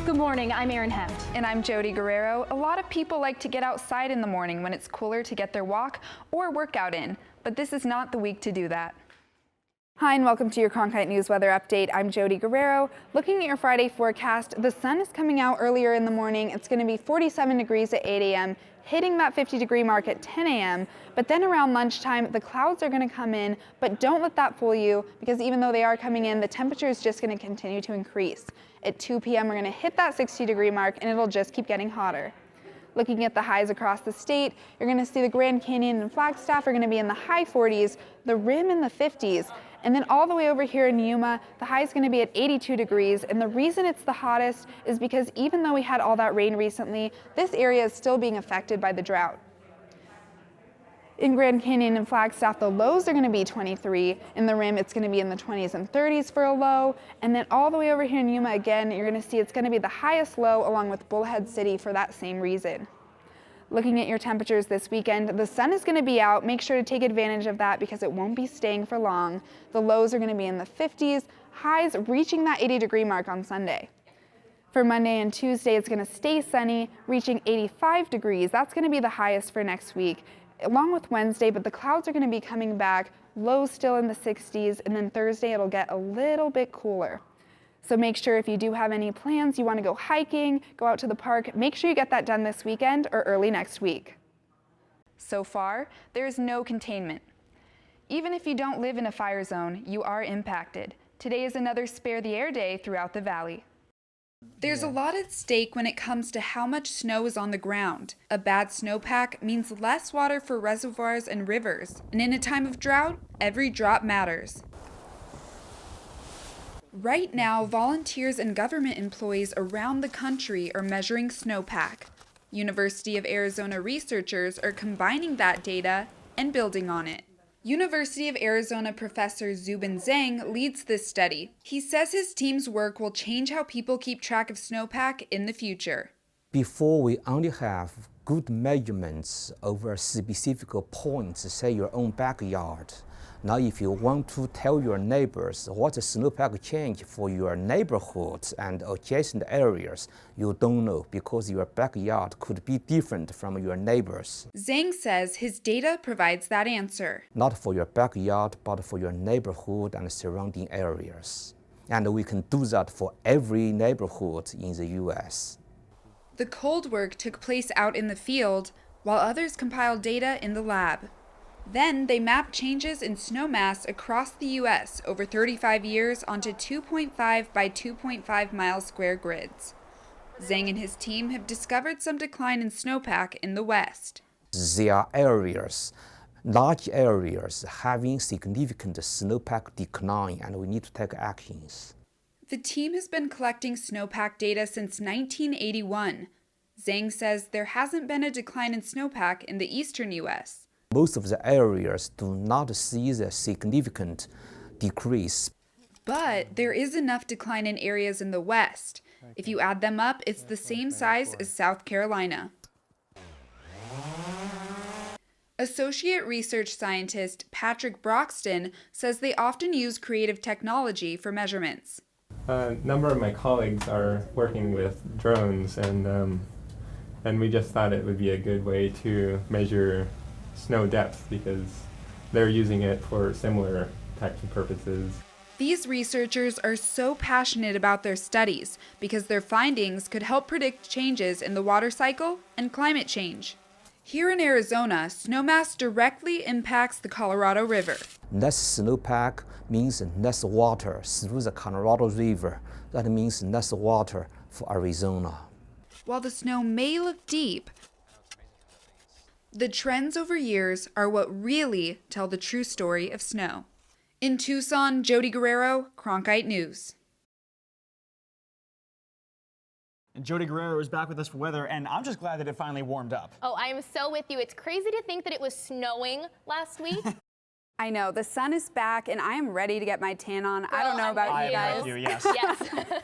Good morning, I'm Erin Hempt. And I'm Jodi Guerrero. A lot of people like to get outside in the morning when it's cooler to get their walk or workout in, but this is not the week to do that. Hi and welcome to your Cronkite News weather update. I'm Jodi Guerrero. Looking at your Friday forecast, the sun is coming out earlier in the morning. It's going to be 47 degrees at 8 a.m., hitting that 50-degree mark at 10 a.m., but then around lunchtime, the clouds are going to come in, but don't let that fool you, because even though they are coming in, the temperature is just going to continue to increase. At 2 p.m., we're going to hit that 60-degree mark, and it'll just keep getting hotter. Looking at the highs across the state, you're going to see the Grand Canyon and Flagstaff are going to be in the high 40s, the Rim in the 50s, and then all the way over here in Yuma, the high is going to be at 82 degrees, and the reason it's the hottest is because even though we had all that rain recently, this area is still being affected by the drought. In Grand Canyon and Flagstaff, the lows are going to be 23. In the Rim, it's going to be in the 20s and 30s for a low. And then all the way over here in Yuma again, you're going to see it's going to be the highest low along with Bullhead City for that same reason. Looking at your temperatures this weekend, the sun is going to be out. Make sure to take advantage of that because it won't be staying for long. The lows are going to be in the 50s, highs reaching that 80-degree mark on Sunday. For Monday and Tuesday, it's going to stay sunny, reaching 85 degrees. That's going to be the highest for next week, along with Wednesday, but the clouds are going to be coming back, lows still in the 60s, and then Thursday it'll get a little bit cooler. So make sure if you do have any plans, you want to go hiking, go out to the park, make sure you get that done this weekend or early next week. So far, there is no containment. Even if you don't live in a fire zone, you are impacted. Today is another Spare the Air day throughout the valley. There's a lot at stake when it comes to how much snow is on the ground. A bad snowpack means less water for reservoirs and rivers, and in a time of drought, every drop matters. Right now, volunteers and government employees around the country are measuring snowpack. University of Arizona researchers are combining that data and building on it. University of Arizona professor Zubin Zhang leads this study. He says his team's work will change how people keep track of snowpack in the future. Before, we only have good measurements over specific points, say your own backyard. Now, if you want to tell your neighbors what the snowpack change for your neighborhoods and adjacent areas, you don't know because your backyard could be different from your neighbors. Zhang says his data provides that answer. Not for your backyard, but for your neighborhood and surrounding areas. And we can do that for every neighborhood in the U.S. The cold work took place out in the field, while others compiled data in the lab. Then they mapped changes in snow mass across the U.S. over 35 years onto 2.5 by 2.5 mile square grids. Zhang and his team have discovered some decline in snowpack in the West. There are areas, large areas, having significant snowpack decline, and we need to take actions. The team has been collecting snowpack data since 1981. Zhang says there hasn't been a decline in snowpack in the eastern U.S. Most of the areas do not see the significant decrease. But there is enough decline in areas in the West. If you add them up, it's the same size as South Carolina. Associate research scientist Patrick Broxton says they often use creative technology for measurements. A number of my colleagues are working with drones, and we just thought it would be a good way to measure snow depth because they're using it for similar types of purposes. These researchers are so passionate about their studies because their findings could help predict changes in the water cycle and climate change. Here in Arizona, snowmass directly impacts the Colorado River. Less snowpack means less water through the Colorado River. That means less water for Arizona. While the snow may look deep, the trends over years are what really tell the true story of snow. In Tucson, Jodi Guerrero, Cronkite News. And Jodi Guerrero is back with us for weather, and I'm just glad that it finally warmed up. Oh, I am so with you. It's crazy to think that it was snowing last week. I know, the sun is back and I am ready to get my tan on. I don't know about you guys. I'm with you, yes. Yes.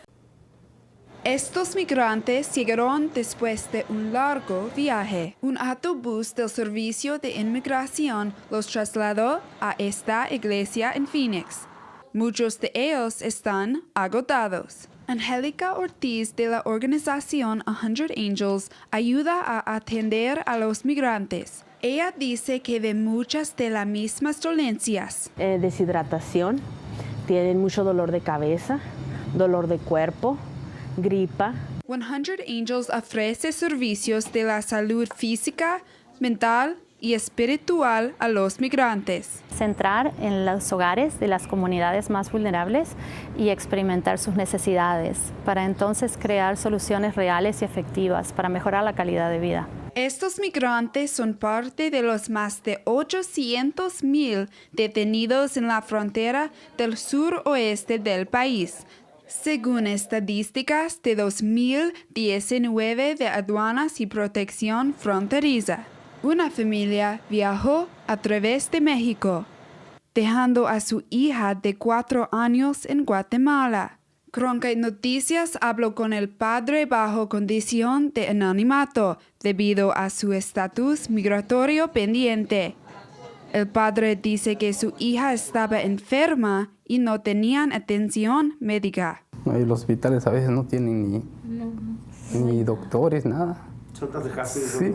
Estos migrantes llegaron después de un largo viaje. Un autobús del Servicio de Inmigración los trasladó a esta iglesia en Phoenix. Muchos de ellos están agotados. Angélica Ortiz de la organización 100 Angels ayuda a atender a los migrantes. Ella dice que ve muchas de las mismas dolencias. Deshidratación, tienen mucho dolor de cabeza, dolor de cuerpo, gripa. 100 Angels ofrece servicios de la salud física, mental y espiritual a los migrantes. Centrar en los hogares de las comunidades más vulnerables y experimentar sus necesidades, para entonces crear soluciones reales y efectivas para mejorar la calidad de vida. Estos migrantes son parte de los más de 800,000 detenidos en la frontera del suroeste del país, según estadísticas de 2019 de Aduanas y Protección Fronteriza. Una familia viajó a través de México, dejando a su hija de 4 años en Guatemala. Cronkite Noticias habló con el padre bajo condición de anonimato debido a su estatus migratorio pendiente. El padre dice que su hija estaba enferma y no tenían atención médica. Los hospitales a veces no tienen ni doctores, nada. Sí.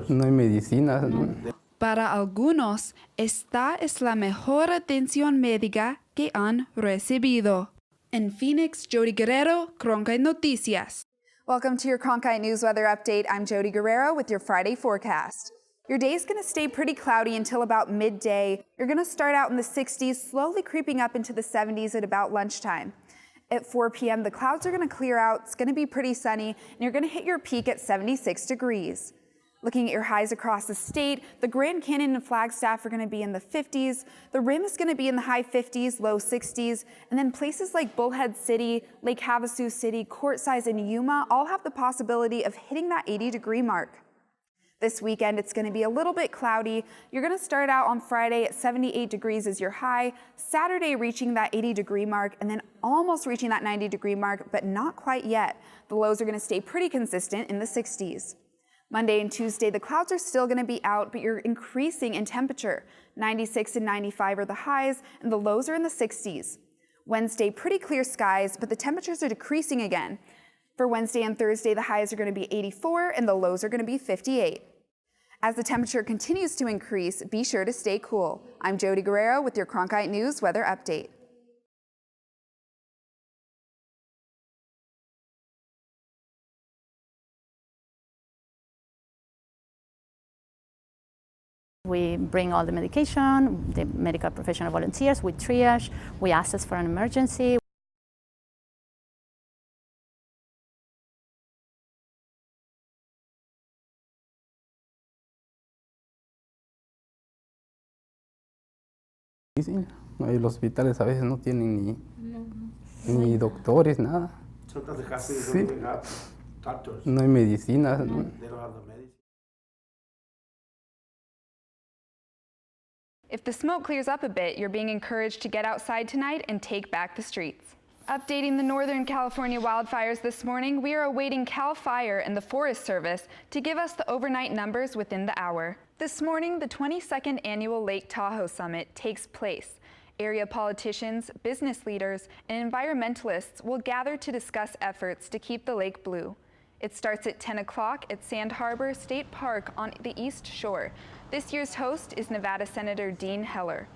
No hay medicinas. ¿No? Para algunos, esta es la mejor atención médica que han recibido. En Phoenix, Jodi Guerrero, Cronkite Noticias. Welcome to your Cronkite News Weather Update. I'm Jodi Guerrero with your Friday forecast. Your day is going to stay pretty cloudy until about midday. You're going to start out in the 60s, slowly creeping up into the 70s at about lunchtime. At 4 p.m., the clouds are going to clear out. It's going to be pretty sunny, and you're going to hit your peak at 76 degrees. Looking at your highs across the state, the Grand Canyon and Flagstaff are going to be in the 50s, the Rim is going to be in the high 50s, low 60s, and then places like Bullhead City, Lake Havasu City, Quartzize, and Yuma all have the possibility of hitting that 80-degree mark. This weekend, it's going to be a little bit cloudy. You're going to start out on Friday at 78 degrees as your high, Saturday reaching that 80-degree mark, and then almost reaching that 90-degree mark, but not quite yet. The lows are going to stay pretty consistent in the 60s. Monday and Tuesday, the clouds are still going to be out, but you're increasing in temperature. 96 and 95 are the highs, and the lows are in the 60s. Wednesday, pretty clear skies, but the temperatures are decreasing again. For Wednesday and Thursday, the highs are going to be 84, and the lows are going to be 58. As the temperature continues to increase, be sure to stay cool. I'm Jodi Guerrero with your Cronkite News Weather Update. We bring all the medication, the medical professional volunteers, we triage, we assess for an emergency. Los hospitales a veces no tienen ni doctores, nada. Sí. No hay medicinas. ¿No? If the smoke clears up a bit, you're being encouraged to get outside tonight and take back the streets. Updating the Northern California wildfires this morning, we are awaiting CAL FIRE and the Forest Service to give us the overnight numbers within the hour. This morning, the 22nd annual Lake Tahoe Summit takes place. Area politicians, business leaders, and environmentalists will gather to discuss efforts to keep the lake blue. It starts at 10 o'clock at Sand Harbor State Park on the East Shore. This year's host is Nevada Senator Dean Heller.